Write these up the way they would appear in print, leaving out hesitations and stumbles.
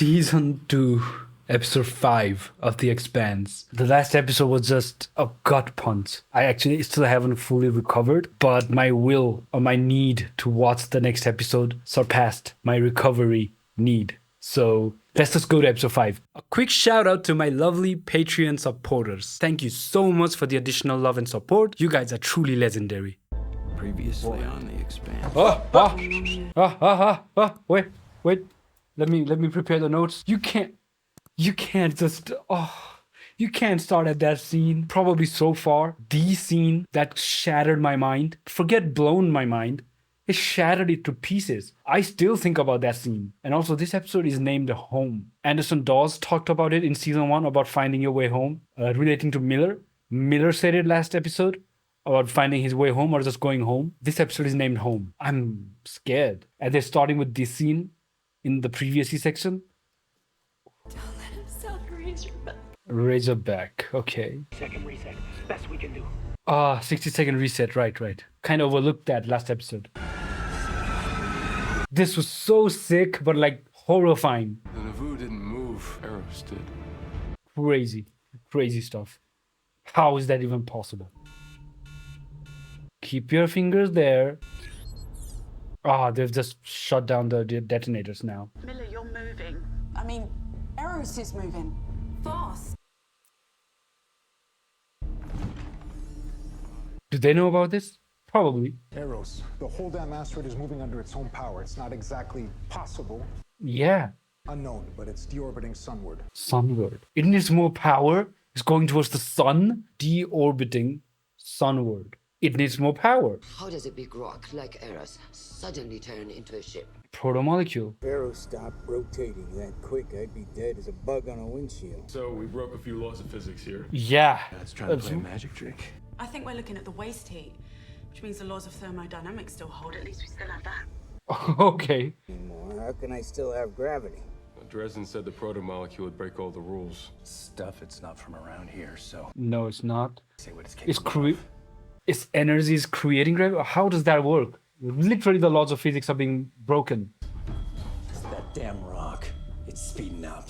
Season 2, Episode 5 of The Expanse. The last episode was just a gut punch. I actually still haven't fully recovered, but my will or my need to watch the next episode surpassed my recovery need. So let's just go to episode 5. A quick shout out to my lovely Patreon supporters. Thank you so much for the additional love and support. You guys are truly legendary. Previously on The Expanse. Wait. Let me prepare the notes. You can't start at that scene. Probably so far, the scene that shattered my mind. Forget blown my mind. It shattered it to pieces. I still think about that scene. And also, this episode is named Home. Anderson Dawes talked about it in season 1 about finding your way home, relating to Miller. Miller said it last episode about finding his way home or just going home. This episode is named Home. I'm scared. And they're starting with this scene in the previous section. Don't let him sell Razorback. Razorback, okay. Second reset. Best we can do. 60-second reset, right. Kind of overlooked that last episode. This was so sick, but like horrifying. The Nauvoo didn't move, Eros did. Crazy stuff. How is that even possible? Keep your fingers there. They've just shut down the detonators now. Miller, you're moving. I mean, Eros is moving. Fast. Do they know about this? Probably. Eros, the whole damn asteroid is moving under its own power. It's not exactly possible. Yeah. Unknown, but it's deorbiting sunward. Sunward. It needs more power. It's going towards the sun, deorbiting sunward. It needs more power. How does a big rock like Eros suddenly turn into a ship? Protomolecule. If Eros stopped rotating that quick, I'd be dead as a bug on a windshield. So we broke a few laws of physics here. Yeah. Let's try to play a magic trick. I think we're looking at the waste heat, which means the laws of thermodynamics still hold. At least we still have that. Okay. Anymore. How can I still have gravity? Dresden said the protomolecule would break all the rules. Stuff it's not from around here, so No, it's not. say what it's It's capable of. Its energy is creating gravity. How does that work? Literally, the laws of physics are being broken. It's that damn rock. It's speeding up.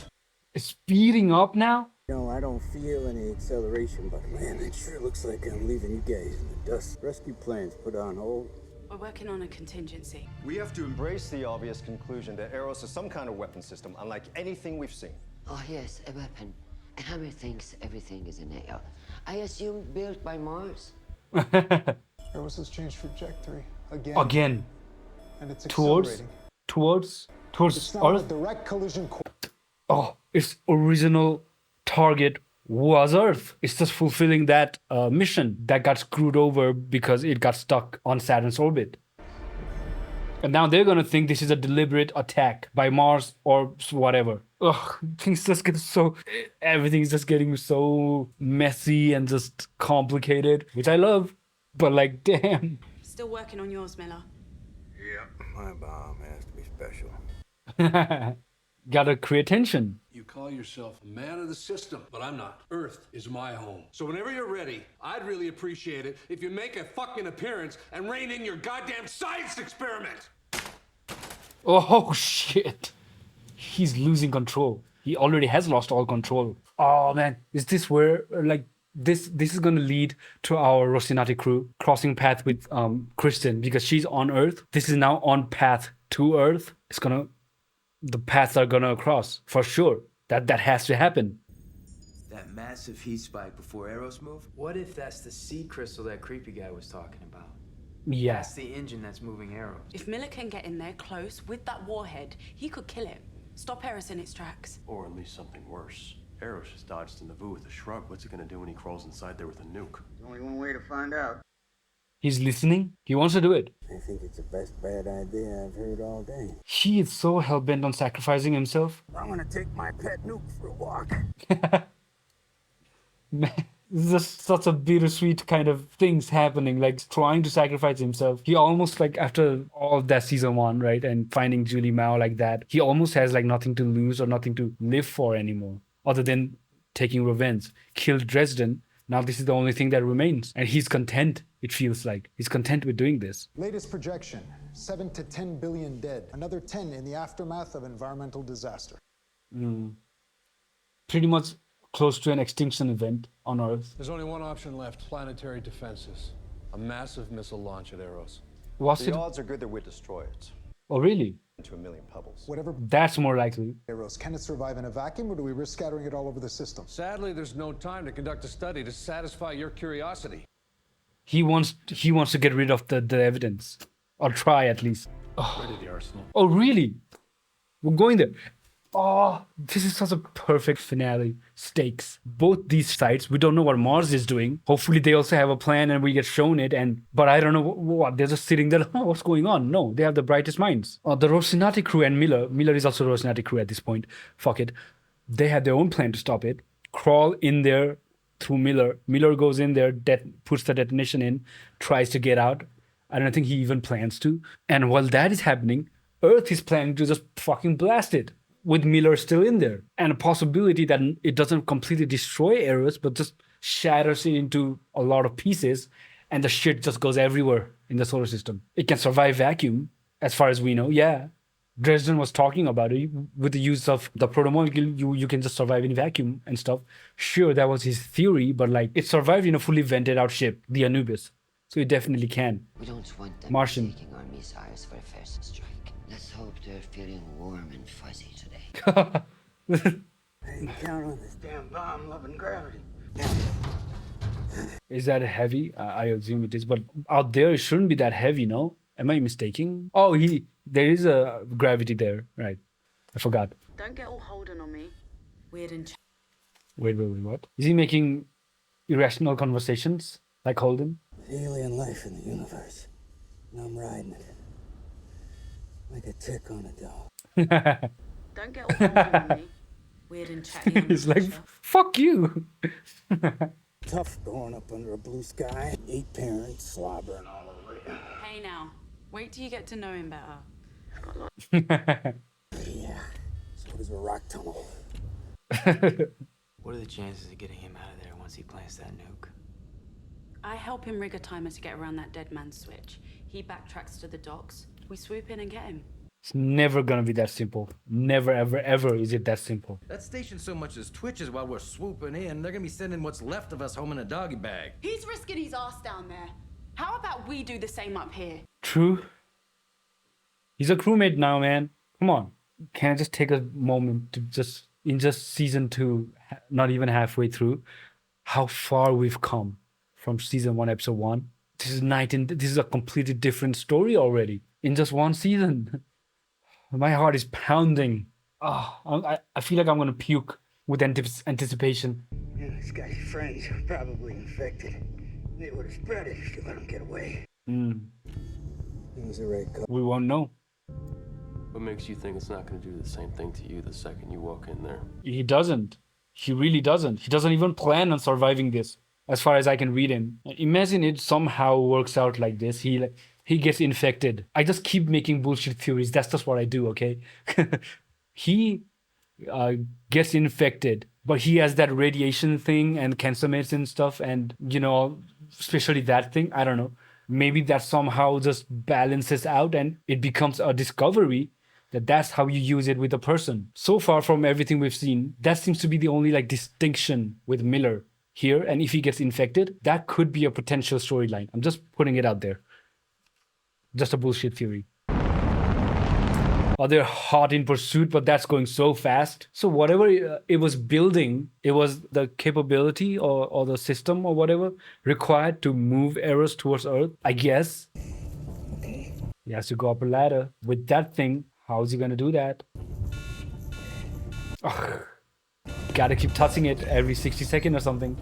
It's speeding up now. No, I don't feel any acceleration, but man, it sure looks like I'm leaving you guys in the dust. Rescue plans put on hold. We're working on a contingency. We have to embrace the obvious conclusion that Eros is some kind of weapon system, unlike anything we've seen. Oh yes, a weapon. Hammer thinks everything is an AI. I assume built by Mars. Eros has changed trajectory Again. and it's Towards It's now in a Earth. direct collision course. Its original target was Earth. It's just fulfilling that mission that got screwed over because it got stuck on Saturn's orbit. And now they're gonna think this is a deliberate attack by Mars or whatever. Everything's just getting so messy and just complicated, which I love. But like, damn. Still working on yours, Miller. Yeah, my bomb has to be special. Gotta create tension. You call yourself a man of the system, but I'm not. Earth is my home. So whenever you're ready, I'd really appreciate it if you make a fucking appearance and rein in your goddamn science experiment. Oh shit. He's losing control. He already has lost all control. Oh man, is this where this is gonna lead to our Rocinante crew crossing path with Kristen because she's on Earth. This is now on path to Earth. The paths are gonna cross for sure. That has to happen. That massive heat spike before Eros moved? What if that's the sea crystal that creepy guy was talking about? Yeah. That's the engine that's moving Eros. If Miller can get in there close with that warhead, he could kill him. Stop Eros in its tracks. Or at least something worse. Eros just dodged the Nauvoo with a shrug. What's he gonna do when he crawls inside there with a nuke? There's only one way to find out. He's listening. He wants to do it. I think it's the best bad idea I've heard all day. He is so hell-bent on sacrificing himself. I'm gonna take my pet nuke for a walk. Man, this is just such a bittersweet kind of things happening, like trying to sacrifice himself. He almost like after all of that season 1, right, and finding Julie Mao like that, he almost has like nothing to lose or nothing to live for anymore, other than taking revenge. Killed Dresden. Now this is the only thing that remains. And he's content, it feels like. He's content with doing this. Latest projection, 7 to 10 billion dead. Another 10 in the aftermath of environmental disaster. Pretty much close to an extinction event on Earth. There's only one option left: planetary defenses. A massive missile launch at Eros. Was The it? odds are good that we'll destroy it Oh, really? into a million pebbles. Whatever That's more likely. Eros, can it survive in a vacuum, or do we risk scattering it all over the system? Sadly, there's no time to conduct a study to satisfy your curiosity. He wants to get rid of the evidence, or try at least. Ready the arsenal. Oh, really? We're going there. Oh, this is such a perfect finale. Stakes. Both these sites, we don't know what Mars is doing. Hopefully they also have a plan and we get shown it. But I don't know what. They're just sitting there. Oh, what's going on? No, they have the brightest minds. The Rocinante crew and Miller is also Rocinante crew at this point. Fuck it. They had their own plan to stop it. Crawl in there through Miller. Miller goes in there, puts the detonation in, tries to get out. I don't think he even plans to. And while that is happening, Earth is planning to just fucking blast it, with Miller still in there. And a possibility that it doesn't completely destroy Eros, but just shatters it into a lot of pieces, and the shit just goes everywhere in the solar system. It can survive vacuum, as far as we know. Yeah. Dresden was talking about it. With the use of the protomolecule, you can just survive in vacuum and stuff. Sure, that was his theory, but like it survived in a fully vented out ship, the Anubis. So it definitely can. We don't want them Martian. taking our missiles for a first strike. Let's hope they're feeling warm and fuzzy today. I ain't count on this damn bomb loving gravity. Is that heavy? I assume it is, but out there it shouldn't be that heavy, no? Am I mistaken? Oh, there is a gravity there, right? I forgot. Don't get all Holden on me. Weird and Wait, what? Is he making irrational conversations like Holden? Alien life in the universe. And I'm riding it. Like a tick on a dog. Don't get all Holden on me. Weird and chatty. He's like, fuck you. Tough growing up under a blue sky. 8 parents slobbering all over you. Hey now, wait till you get to know him better. Yeah. So does a rock tunnel. What are the chances of getting him out of there once he plants that nuke? I help him rig a timer to get around that dead man's switch. He backtracks to the docks. We swoop in and get him. It's never gonna be that simple. Never, ever, ever is it that simple. That station so much as twitches while we're swooping in, they're gonna be sending what's left of us home in a doggy bag. He's risking his ass down there. How about we do the same up here? True. He's a crewmate now, man. Come on. Can I just take a moment to in season 2, not even halfway through, how far we've come from season 1, episode 1. This is a completely different story already in just one season. My heart is pounding. I feel like I'm gonna puke with anticipation. Yeah, this guy's friends are probably infected. They would have spread it if you let them get away. It was the right call. We won't know. What makes you think it's not going to do the same thing to you the second you walk in there? He doesn't. He really doesn't. He doesn't even plan on surviving this, as far as I can read him. Imagine it somehow works out like this. He gets infected. I just keep making bullshit theories. That's just what I do, okay? He gets infected, but he has that radiation thing and cancer meds and stuff, and, especially that thing. I don't know. Maybe that somehow just balances out and it becomes a discovery that's how you use it with a person. So far from everything we've seen, that seems to be the only distinction with Miller here. And if he gets infected, that could be a potential storyline. I'm just putting it out there. Just a bullshit theory. They're hot in pursuit, but that's going so fast. So whatever it was building, it was the capability or the system or whatever required to move Eros towards Earth, I guess. Okay. He has to go up a ladder. With that thing, how's he gonna do that? Ugh. Gotta keep touching it every 60 seconds or something.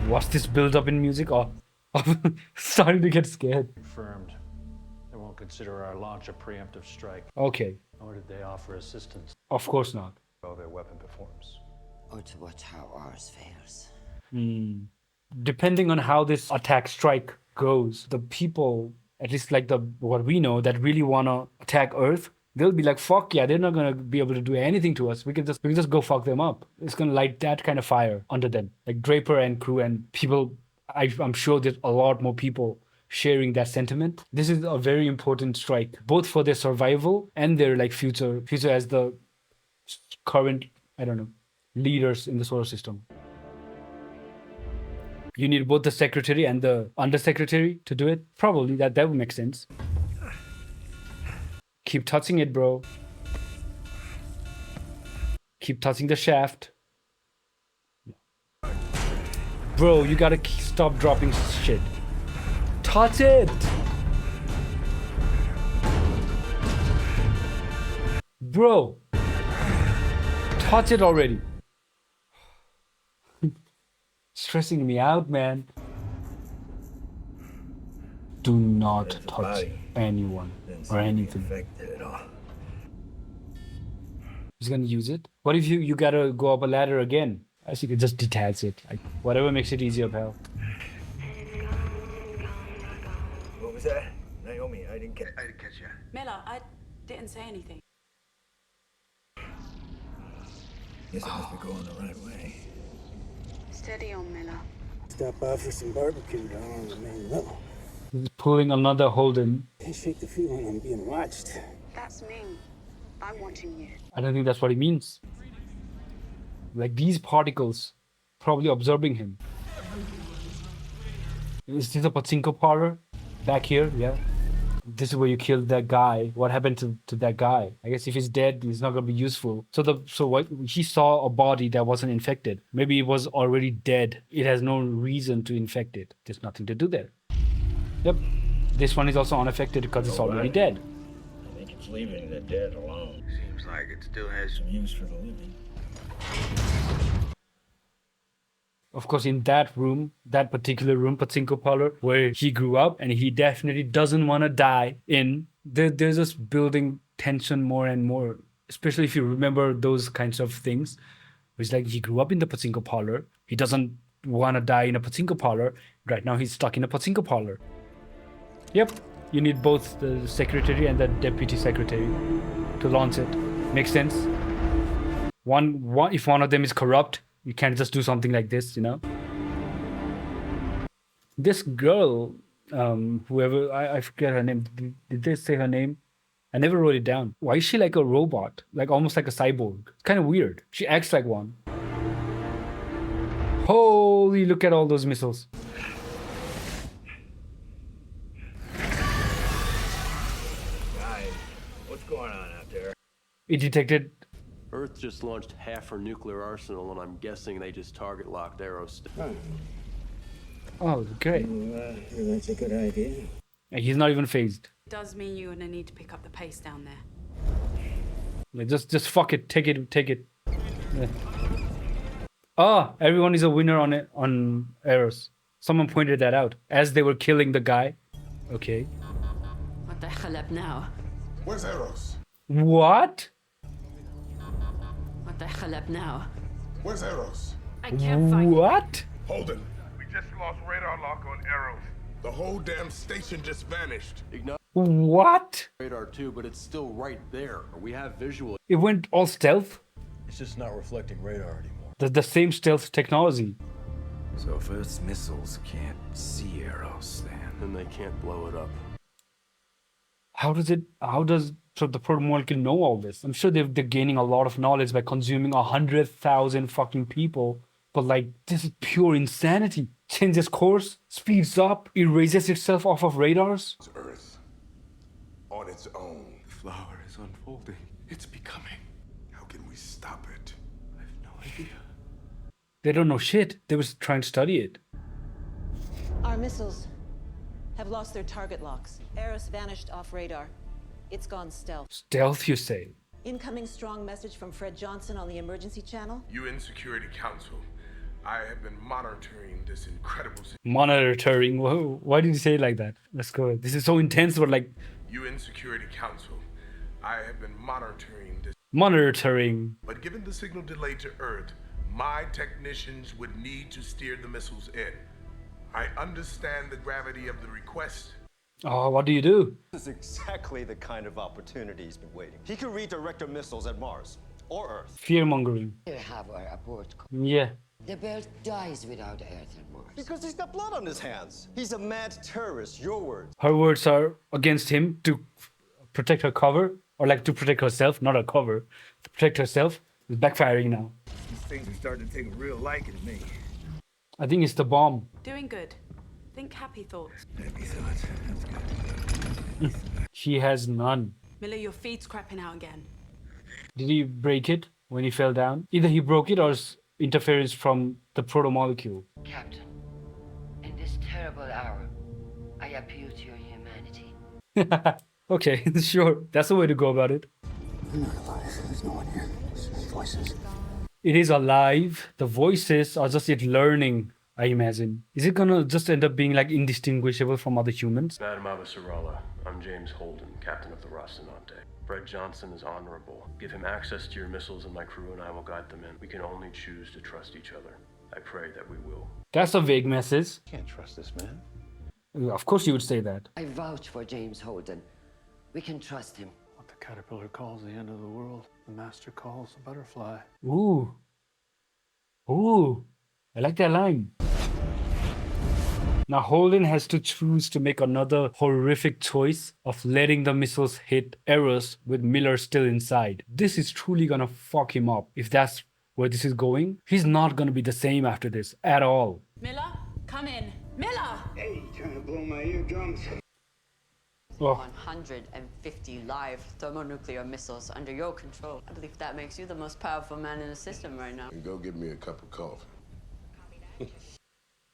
What's this build up in music? Oh, I'm starting to get scared. Confirmed. They won't consider our launch a preemptive strike. Okay. Nor did they offer assistance. Of course not. Well, their weapon performs. Or to watch how ours fails. Depending on how this attack strike goes, the people, at least what we know, that really wanna attack Earth, they'll be like, fuck yeah, they're not gonna be able to do anything to us. We can just go fuck them up. It's gonna light that kind of fire under them. Like Draper and crew and people, I'm sure there's a lot more people sharing that sentiment. This is a very important strike, both for their survival and their future as the current, I don't know, leaders in the solar system. You need both the secretary and the undersecretary to do it. Probably that would make sense. Keep touching it, bro. Keep touching the shaft. Bro, you gotta stop dropping shit. Touch it! Bro! Touch it already. Stressing me out, man. Do not touch anyone or anything. He's gonna use it. What if you gotta go up a ladder again? I guess you could just detach it. Like, whatever makes it easier, pal. What was that? Naomi, I didn't catch you. Miller, I didn't say anything. Guess I must be going the right way. Steady on, Miller. Stop by for some barbecue down on the main level. He's pulling another Holden. Can't shake the feeling I'm being watched. That's me. I'm watching you. I don't think that's what he means. Like these particles probably absorbing him. Is this a pachinko parlor? Back here, yeah. This is where you killed that guy. What happened to that guy? I guess if he's dead, he's not gonna be useful. So what he saw a body that wasn't infected. Maybe it was already dead. It has no reason to infect it. There's nothing to do there. Yep. This one is also unaffected because it's already dead. I think it's leaving the dead alone. Seems like it still has some use for the living. Of course, in that room, that particular room, pachinko parlor, where he grew up, and he definitely doesn't want to die in, there's just building tension more and more, especially if you remember those kinds of things. It's like he grew up in the pachinko parlor. He doesn't want to die in a pachinko parlor. Right now, he's stuck in a pachinko parlor. Yep, you need both the secretary and the deputy secretary to launch it. Makes sense. If one of them is corrupt, you can't just do something like this, you know? This girl, whoever, I forget her name. Did they say her name? I never wrote it down. Why is she like a robot? Like almost like a cyborg. It's kind of weird. She acts like one. Holy, look at all those missiles. Guys, what's going on out there? It detected... Earth just launched half her nuclear arsenal, and I'm guessing they just target locked Eros. Oh, great. That's a good idea. And he's not even phased. Does mean you're gonna need to pick up the pace down there. Like, just fuck it. Take it. Yeah. Ah, everyone is a winner on Eros. Someone pointed that out as they were killing the guy. Okay. What the hell up now? Where's Eros? What? What the hell up now? Where's Eros? I can't find What? Holden. We just lost radar lock on Eros. The whole damn station just vanished. What? Radar too, but it's still right there. We have visual. It went all stealth? It's just not reflecting radar anymore. The same stealth technology. So if Earth's missiles can't see Eros, then they can't blow it up. How does so the protomolecule know all this? I'm sure they're gaining a lot of knowledge by consuming 100,000 fucking people. But like, this is pure insanity. Changes course, speeds up, erases itself off of radars. It's Earth. On its own. The flower is unfolding. It's becoming. How can we stop it? I have no idea. They don't know shit. They were trying to study it. Our missiles have lost their target locks. Eros vanished off radar. It's gone stealth. Stealth, you say? Incoming strong message from Fred Johnson on the emergency channel. UN Security Council. I have been monitoring this incredible... Monitoring? Whoa, why did you say it like that? Let's go. This is so intense, but like... UN Security Council. I have been monitoring this... Monitoring. But given the signal delay to Earth, my technicians would need to steer the missiles in. I understand the gravity of the request. Oh, what do you do? This is exactly the kind of opportunity he's been waiting. He can redirect our missiles at Mars or Earth. Fear-mongering. You have our abort code. Yeah. The belt dies without Earth and Mars. Because he's got blood on his hands. He's a mad terrorist, your words. Her words are against him to protect her cover. or like to protect herself, not her cover, to protect herself, is backfiring now. These things are starting to take a real liking to me. I think it's the bomb. Doing good. Think happy thoughts. Happy thoughts. That's good. She has none. Miller, your feed's crapping out again. Did he break it when he fell down? Either he broke it or it's interference from the proto-molecule. Captain, in this terrible hour, I appeal to your humanity. Okay, sure. That's the way to go about it. I'm not alive. There's no one here. Just voices. It is alive. The voices are just it learning, I imagine. Is it gonna just end up being like indistinguishable from other humans? Madam Abasarala, I'm James Holden, captain of the Rocinante. Fred Johnson is honorable. Give him access to your missiles and my crew and I will guide them in. We can only choose to trust each other. I pray that we will. That's a vague message. Can't trust this man. Of course you would say that. I vouch for James Holden. We can trust him. What the caterpillar calls the end of the world, the master calls the butterfly. Ooh. Ooh. I like that line. Now Holden has to choose to make another horrific choice of letting the missiles hit Eros with Miller still inside. This is truly gonna fuck him up. If that's where this is going, he's not gonna be the same after this at all. Miller, come in. Miller! Hey, trying to blow my eardrums? Oh. 150 live thermonuclear missiles under your control. I believe that makes you the most powerful man in the system right now. And go get me a cup of coffee.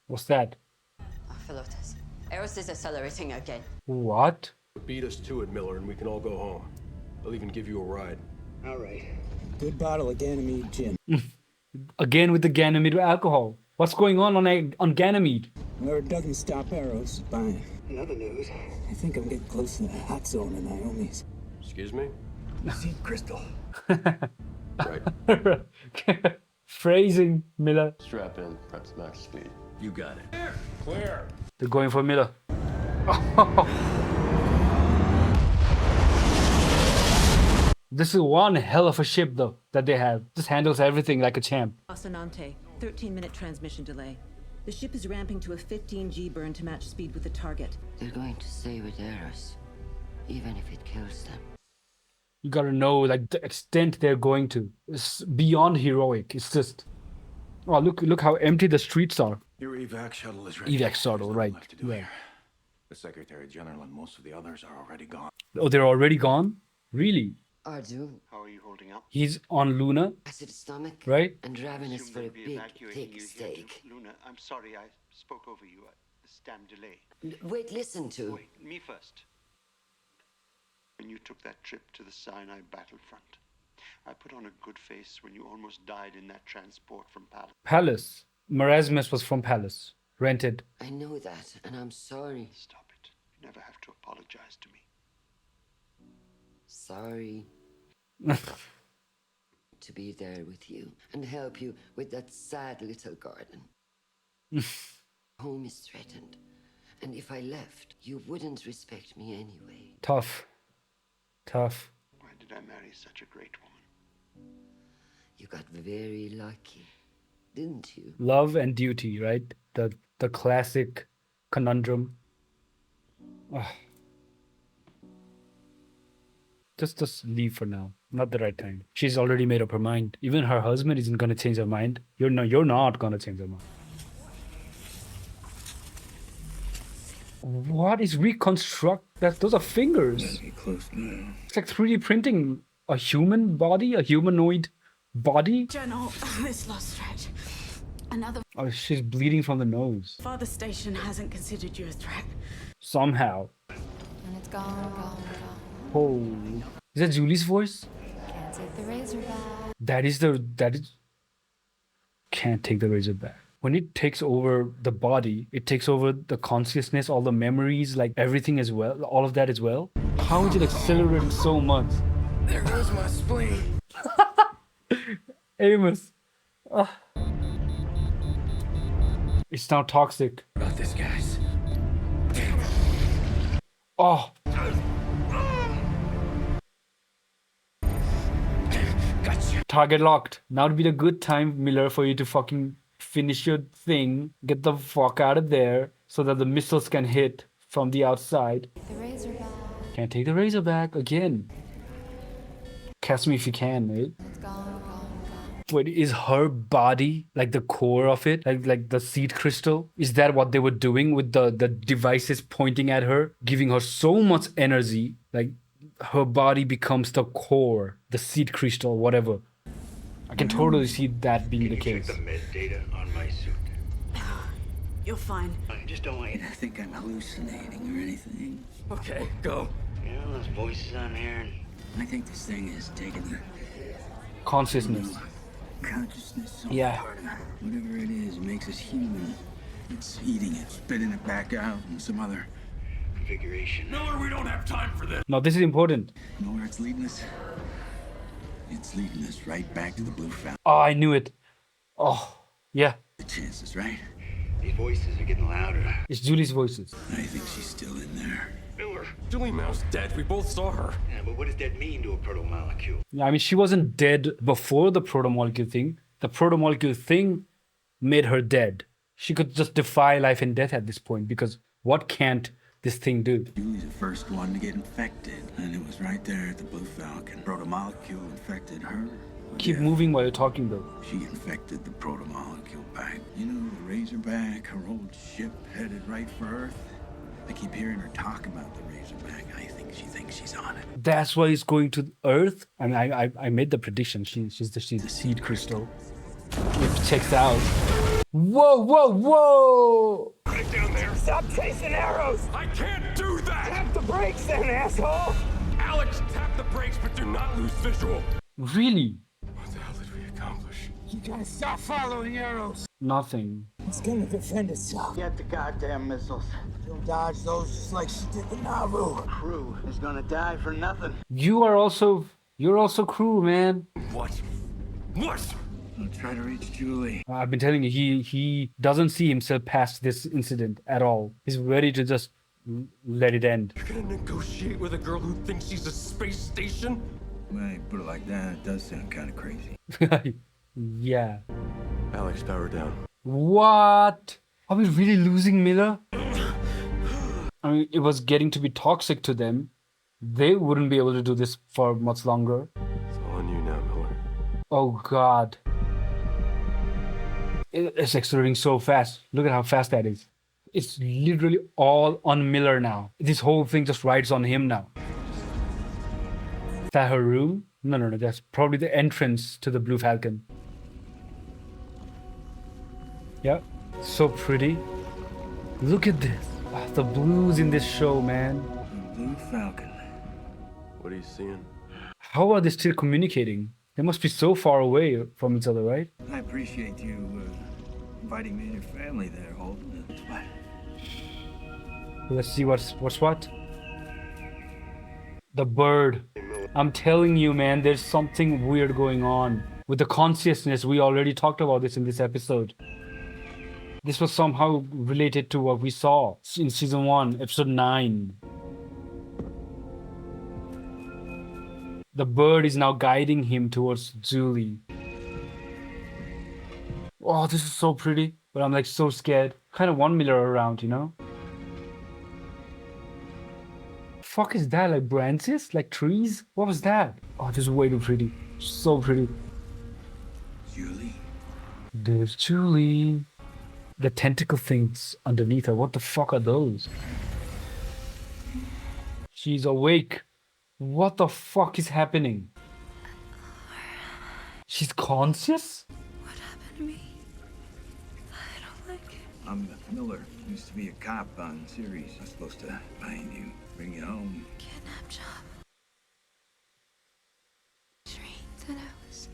What's that? Philotas, Eros is accelerating again. What? Beat us to it, Miller, and we can all go home. I'll even give you a ride. All right. Good bottle of Ganymede gin. Again with the Ganymede alcohol. What's going on Ganymede? Word doesn't stop Eros by. In other news, I think I'm getting close to the hot zone in Naomi's. Excuse me? see crystal. Right. Phrasing, Miller. Strap in, prep to max speed. You got it. Clear. They're going for Miller. This is one hell of a ship though that they have. This handles everything like a champ. Rocinante, 13-minute transmission delay. The ship is ramping to a 15G burn to match speed with the target. They're going to stay with Eros, even if it kills them. You gotta know like the extent they're going to. It's beyond heroic. It's just, oh look how empty the streets are. Your evac shuttle is ready. Evac shuttle, There's nothing right? left to do Right. here. The Secretary General and most of the others are already gone. Oh, they're already gone? Really? Ardu, How are you holding up? He's on Luna, acid stomach, right? and ravenous Assume for a they'll be big, evacuating thick you here steak. to Luna, I'm sorry I spoke over you. This damn delay. Wait, listen to. Wait, me first. When you took that trip to the Sinai battlefront, I put on a good face when you almost died in that transport from Palace. Palace. Marasmus was from Palace. Rented. I know that, and I'm sorry. Stop it. You never have to apologize to me. Sorry. To be there with you and help you with that sad little garden. Home is threatened, and if I left, you wouldn't respect me anyway. Tough. Tough. Why did I marry such a great woman? You got very lucky, didn't you? Love and duty, right? The classic conundrum. Ah. Just leave for now. Not the right time. She's already made up her mind. Even her husband isn't gonna change her mind. You're not gonna change her mind. What is reconstruct? Those are fingers. Close now. It's like 3D printing a human body, a humanoid body. General, this last stretch. Another Oh, she's bleeding from the nose. father station hasn't considered you a threat. Somehow. And it's gone. Oh. Is that Julie's voice? Can't take the razor back. That is can't take the razor back. When it takes over the body, it takes over the consciousness, all the memories, like everything as well, all of that as well. How is it accelerating so much? There goes my spleen. Amos. Ah. It's now toxic. About this, guys. Oh. Gotcha. Target locked. Now would be the good time, Miller, for you to fucking finish your thing. Get the fuck out of there so that the missiles can hit from the outside. The razor back. Can't take the razor back again. Catch me if you can, mate. Wait, is her body like the core of it? Like the seed crystal? Is that what they were doing with the devices pointing at her, giving her so much energy? Like her body becomes the core, the seed crystal, whatever. I can totally see that being the case. Check the med data on my suit. You're fine. I just don't want you to think I'm hallucinating or anything. Okay, go. You know those voices I'm hearing? I think this thing is taking the Consciousness. consciousness. So Yeah. hard. Whatever it is, makes us human. It's eating it, spitting it back out in some other configuration. Miller, we don't have time for this. Now this is important. You know where it's leading us? It's leading us right back to the Blue Fountain. Oh, I knew it. Oh, yeah. The chances, right? These voices are getting louder. It's Julie's voices. I think she's still in there. Miller, Julie Mao's dead. We both saw her. Yeah, but what does that mean to a proto-molecule? Yeah, I mean, she wasn't dead before the proto-molecule thing. The proto-molecule thing made her dead. She could just defy life and death at this point, because what can't this thing do? Julie's the first one to get infected, and it was right there at the Blue Falcon. Proto-molecule infected her. Keep moving while you're talking, though. She infected the proto-molecule back. You know, the Razorback, her old ship headed right for Earth. I keep hearing her talk about the Razorback. I think she thinks she's on it. That's why he's going to Earth. I mean, I made the prediction. She's the seed crystal. It checks out. Whoa, whoa, whoa! Right down there. Stop chasing arrows! I can't do that! Tap the brakes then, asshole! Alex, tap the brakes, but do not lose visual. Really? What the hell did we accomplish? You gotta stop following arrows. Nothing. It's gonna defend itself. Get the goddamn missiles. She'll dodge those just like she did the Naru. Crew is gonna die for nothing. You're also crew, man. What? What? I'll try to reach Julie. I've been telling you, he doesn't see himself past this incident at all. He's ready to just let it end. You're gonna negotiate with a girl who thinks she's a space station? When you put it like that, it does sound kind of crazy. Yeah. Alex, power down. What? Are we really losing Miller? I mean, it was getting to be toxic to them. They wouldn't be able to do this for much longer. It's all on you now, Miller. Oh, God. It's accelerating so fast. Look at how fast that is. It's literally all on Miller now. This whole thing just rides on him now. Is that her room? No. That's probably the entrance to the Blue Falcon. Yeah. So pretty. Look at this. The blues in this show, man. Blue Falcon. What are you seeing? How are they still communicating? They must be so far away from each other, right? I appreciate you inviting me and your family there, Holden. That's why. Let's see what's what. The bird. I'm telling you, man, there's something weird going on with the consciousness. We already talked about this in this episode. This was somehow related to what we saw in season 1, episode 9. The bird is now guiding him towards Julie. Oh, this is so pretty, but I'm like so scared. Kind of want Miller around, you know? Fuck is that? Like branches? Like trees? What was that? Oh, this is way too pretty. So pretty. Julie? There's Julie. The tentacle things underneath her. What the fuck are those? She's awake. What the fuck is happening? She's conscious? What happened to me? I don't like it. I'm Miller. Used to be a cop on series. I'm supposed to find you, bring you home. Kidnap job. Dreamed that I was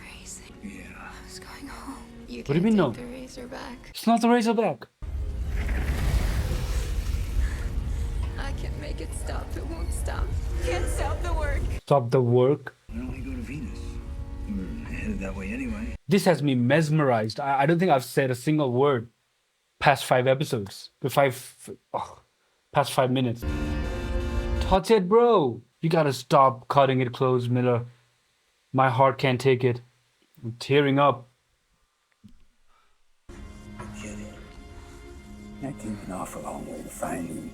racing. Yeah. I was going home. You What do you mean no? the Razorback. It's not the Razorback. I can't make it stop. It won't stop. Can't stop the work. Stop the work. Why don't we go to Venus? We're headed that way anyway. This has me mesmerized. I don't think I've said a single word past 5 episodes. Past 5 minutes. Touch it, bro. You gotta stop cutting it close, Miller. My heart can't take it. I'm tearing up. I came an awful long way to find you.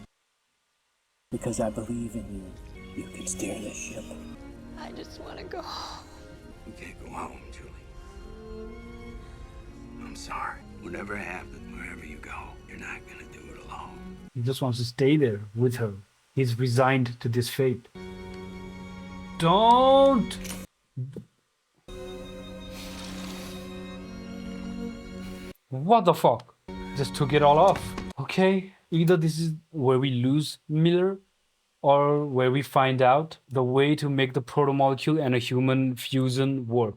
Because I believe in you. You can steer this ship. I just want to go home. You can't go home, Julie. I'm sorry. Whatever happens, wherever you go, you're not gonna do it alone. He just wants to stay there with her. He's resigned to this fate. Don't! What the fuck? Just took it all off. Okay, either this is where we lose Miller, or where we find out the way to make the protomolecule and a human fusion work.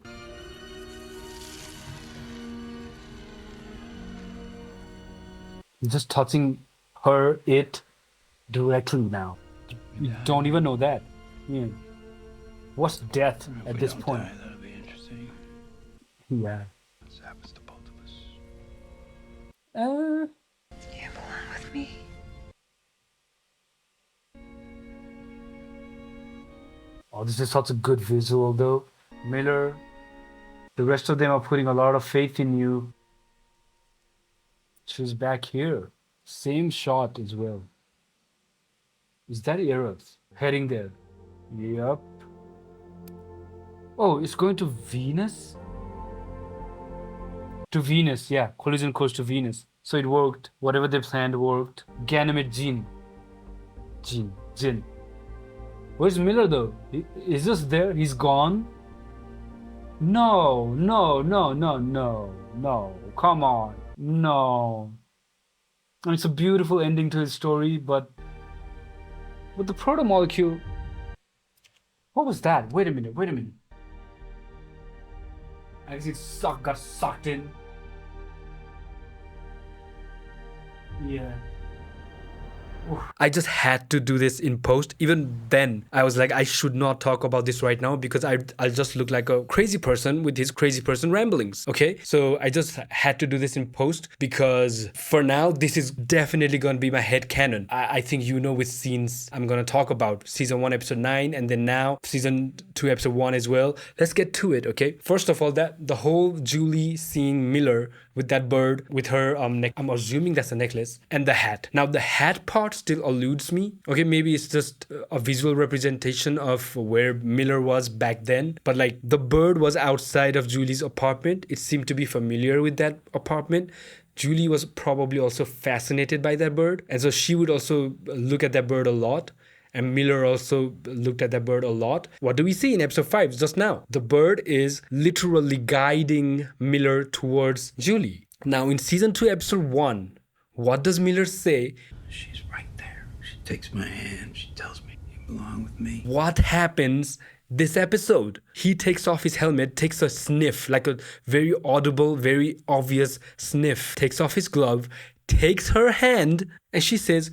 Just touching her, it directly now. We don't even know that. Yeah. What's death at this point? That'll be interesting. Yeah. This happens to both of us. You belong with me. Oh, this is such a good visual though. Miller, the rest of them are putting a lot of faith in you. She's back here. Same shot as well. Is that Eros heading there? Yep. Oh, it's going to Venus? To Venus, yeah. Collision course to Venus. So it worked. Whatever they planned worked. Ganymede Jin. Jin. Where's Miller though? Is just there? He's gone? No. Come on. No. And it's a beautiful ending to his story, but the protomolecule. What was that? Wait a minute. I guess it got sucked in. Yeah. I just had to do this in post. Even then, I was like, I should not talk about this right now because I'll just look like a crazy person with his crazy person ramblings. Okay, so I just had to do this in post because for now, this is definitely going to be my headcanon. I think you know which scenes I'm going to talk about. Season 1, episode 9, and then now season 2, episode 1 as well. Let's get to it, okay? First of all, that the whole Julie seeing Miller with that bird, with her neck. I'm assuming that's a necklace, and the hat. Now, the hat part still eludes me. Okay, maybe it's just a visual representation of where Miller was back then. But like, the bird was outside of Julie's apartment. It seemed to be familiar with that apartment. Julie was probably also fascinated by that bird. And so she would also look at that bird a lot. And Miller also looked at that bird a lot. What do we see in episode 5 just now? The bird is literally guiding Miller towards Julie. Now in season 2, episode 1, what does Miller say? She's right there. She takes my hand. She tells me, you belong with me. What happens this episode? He takes off his helmet, takes a sniff, like a very audible, very obvious sniff, takes off his glove, takes her hand, and she says,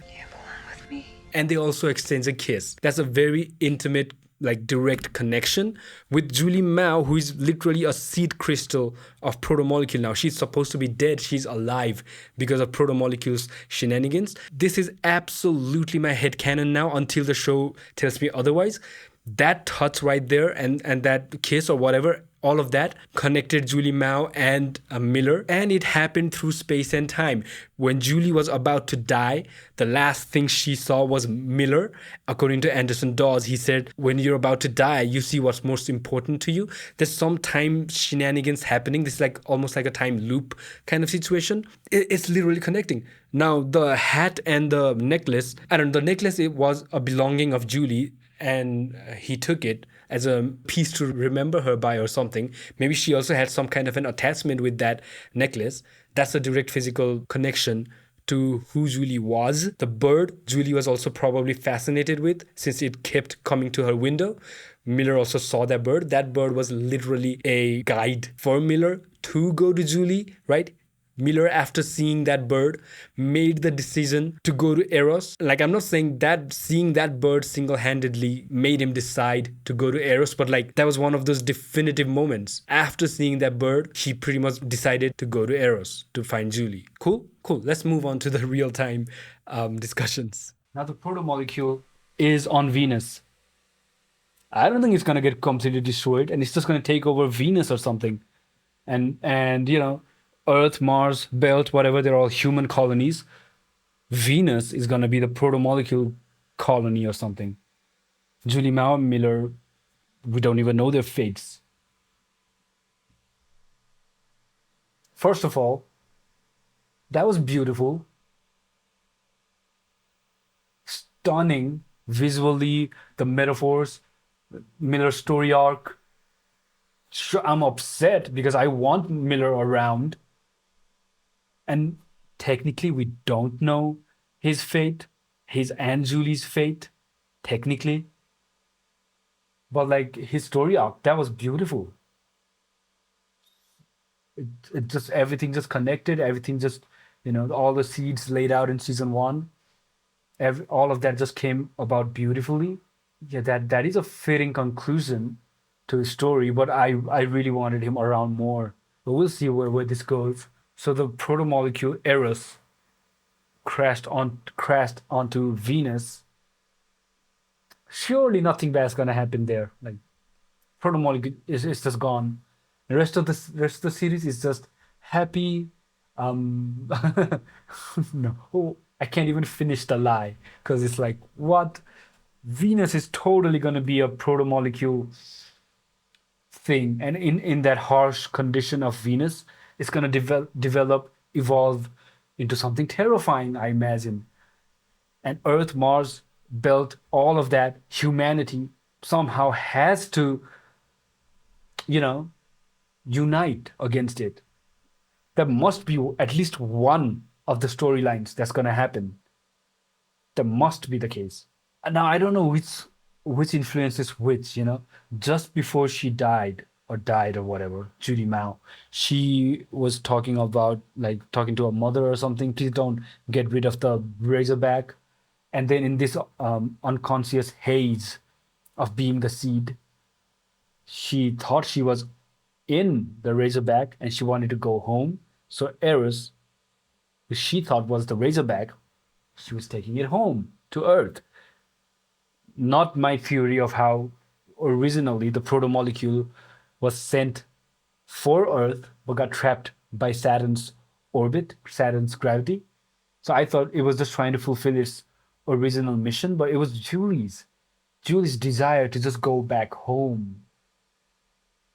and they also exchange a kiss. That's a very intimate, like direct connection with Julie Mao, who is literally a seed crystal of protomolecule now. She's supposed to be dead. She's alive because of protomolecule's shenanigans. This is absolutely my headcanon now until the show tells me otherwise. That touch right there and that kiss or whatever, all of that connected Julie Mao and Miller, and it happened through space and time. When Julie was about to die, the last thing she saw was Miller. According to Anderson Dawes, he said, when you're about to die, you see what's most important to you. There's some time shenanigans happening. This is like almost like a time loop kind of situation. It's literally connecting. Now, the hat and the necklace, I don't know, the necklace, it was a belonging of Julie, and he took it as a piece to remember her by or something. Maybe she also had some kind of an attachment with that necklace. That's a direct physical connection to who Julie was. The bird, Julie was also probably fascinated with since it kept coming to her window. Miller also saw that bird. That bird was literally a guide for Miller to go to Julie, right? Miller, after seeing that bird, made the decision to go to Eros. Like, I'm not saying that seeing that bird single-handedly made him decide to go to Eros, but like, that was one of those definitive moments. After seeing that bird, he pretty much decided to go to Eros to find Julie. Cool? Cool. Let's move on to the real-time discussions. Now, the protomolecule is on Venus. I don't think it's going to get completely destroyed, and it's just going to take over Venus or something. And you know, Earth, Mars, Belt, whatever, they're all human colonies. Venus is going to be the protomolecule colony or something. Julie Mao, Miller, we don't even know their fates. First of all, that was beautiful, stunning visually, the metaphors, Miller's story arc. Sure, I'm upset because I want Miller around, and technically we don't know his fate, his and Julie's fate, technically. But like his story arc, that was beautiful. It just everything just connected, everything just all the seeds laid out in season one, all of that just came about beautifully. Yeah, that is a fitting conclusion to his story, but I really wanted him around more. But we'll see where this goes. So the proto-molecule Eros crashed onto Venus. Surely nothing bad's gonna happen there. Like proto-molecule is just gone. The rest of the series is just happy. Um, no, oh, I can't even finish the lie because it's like what Venus is totally gonna be a proto-molecule thing, and in that harsh condition of Venus, it's gonna evolve into something terrifying, I imagine. And Earth, Mars, built all of that. Humanity somehow has to, you know, unite against it. There must be at least one of the storylines that's gonna happen. There must be the case. Now I don't know which influences which, Just before she died or whatever, Judy Mao, she was talking about like talking to her mother or something. Please don't get rid of the Razorback. And then in this unconscious haze of being the seed, she thought she was in the Razorback and she wanted to go home. So Eris, who she thought was the Razorback, she was taking it home to Earth. Not my theory of how originally the proto-molecule was sent for Earth but got trapped by Saturn's orbit, Saturn's gravity. So I thought it was just trying to fulfill its original mission, but it was Julie's desire to just go back home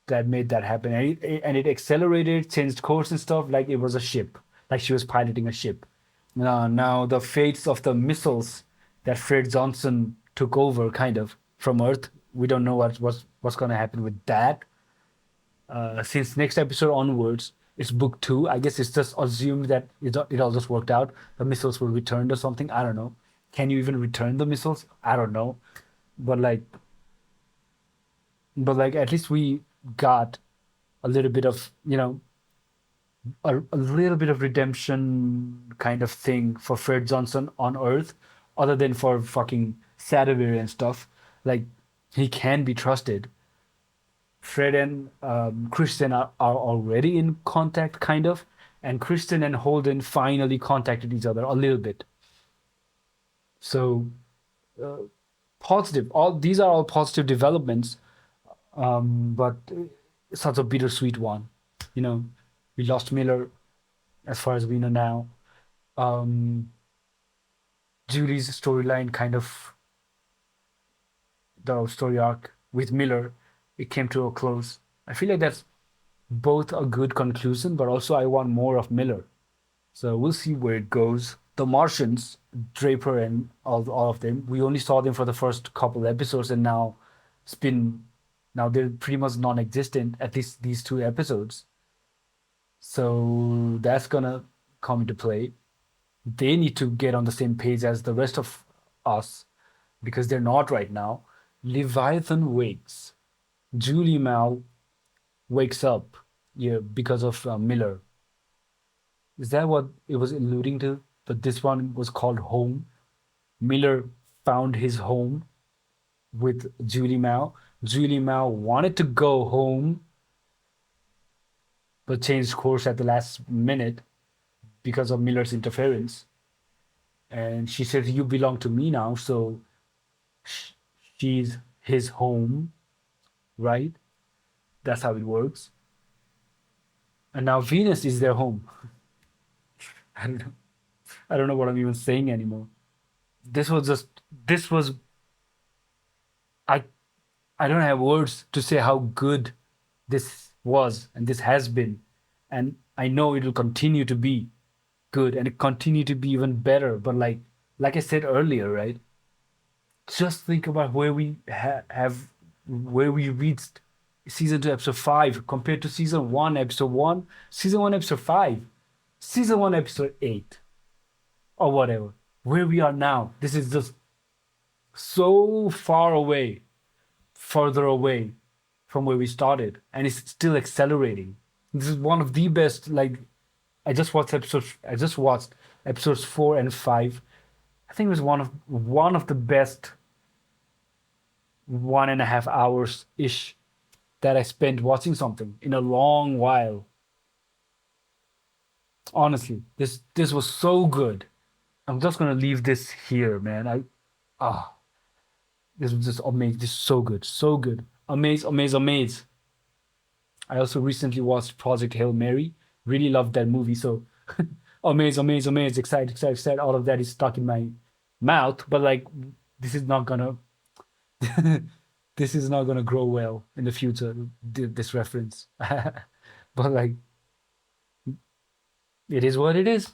that made that happen. And it accelerated, changed course and stuff like it was a ship, like she was piloting a ship. Now the fates of the missiles that Fred Johnson took over kind of from Earth, we don't know what's going to happen with that. Since next episode onwards, it's book 2. I guess it's just assumed that it all just worked out. The missiles were returned or something. I don't know. Can you even return the missiles? I don't know. But like at least we got a little bit of, a little bit of redemption kind of thing for Fred Johnson on Earth, other than for fucking Sadovir and stuff. Like, he can be trusted. Fred and Kristen are already in contact, kind of, and Kristen and Holden finally contacted each other a little bit. So, positive. All these are all positive developments, but it's such a bittersweet one. We lost Miller, as far as we know now. Julie's storyline, kind of the story arc with Miller, it came to a close. I feel like that's both a good conclusion, but also I want more of Miller. So we'll see where it goes. The Martians, Draper and all of them, we only saw them for the first couple episodes, and now they're pretty much non-existent, at least these 2 episodes. So that's gonna come into play. They need to get on the same page as the rest of us because they're not right now. Leviathan wakes. Julie Mal wakes up, because of Miller. Is that what it was alluding to? But this one was called Home. Miller found his home with Julie Mao. Julie Mao wanted to go home, but changed course at the last minute because of Miller's interference. And she said, "You belong to me now," so she's his home, right? That's how it works. And now Venus is their home. I don't know what I'm even saying anymore. This was I I don't have words to say how good this was and this has been. And I know it will continue to be good and it continue to be even better. But like I said earlier, right? Just think about where we have where we reached season 2 episode 5 compared to season 1 episode 1, season 1 episode 5, season 1 episode 8, or whatever. Where we are now, this is just so far away, further away from where we started, and it's still accelerating. This is one of the best. Like, I just watched episodes 4 and 5. I think it was one of the best 1.5 hours ish that I spent watching something in a long while. Honestly, this was so good. I'm just gonna leave this here, man. This was just amazing. This is so good, so good. Amaze, amaze, amaze. I also recently watched Project Hail Mary. Really loved that movie. So amaze, amaze, amaze, excited, excited, excited. All of that is stuck in my mouth. But like, this is not gonna, this is not gonna grow well in the future. This reference, but like, it is what it is.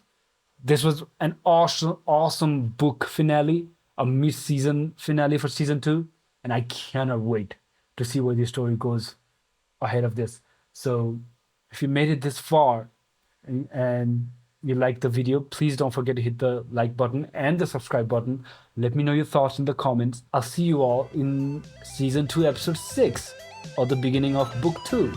This was an awesome, awesome book finale, a mid-season finale for season 2, and I cannot wait to see where the story goes ahead of this. So, if you made it this far and you liked the video, please don't forget to hit the like button and the subscribe button. Let me know your thoughts in the comments. I'll see you all in season 2, episode 6, or the beginning of book 2.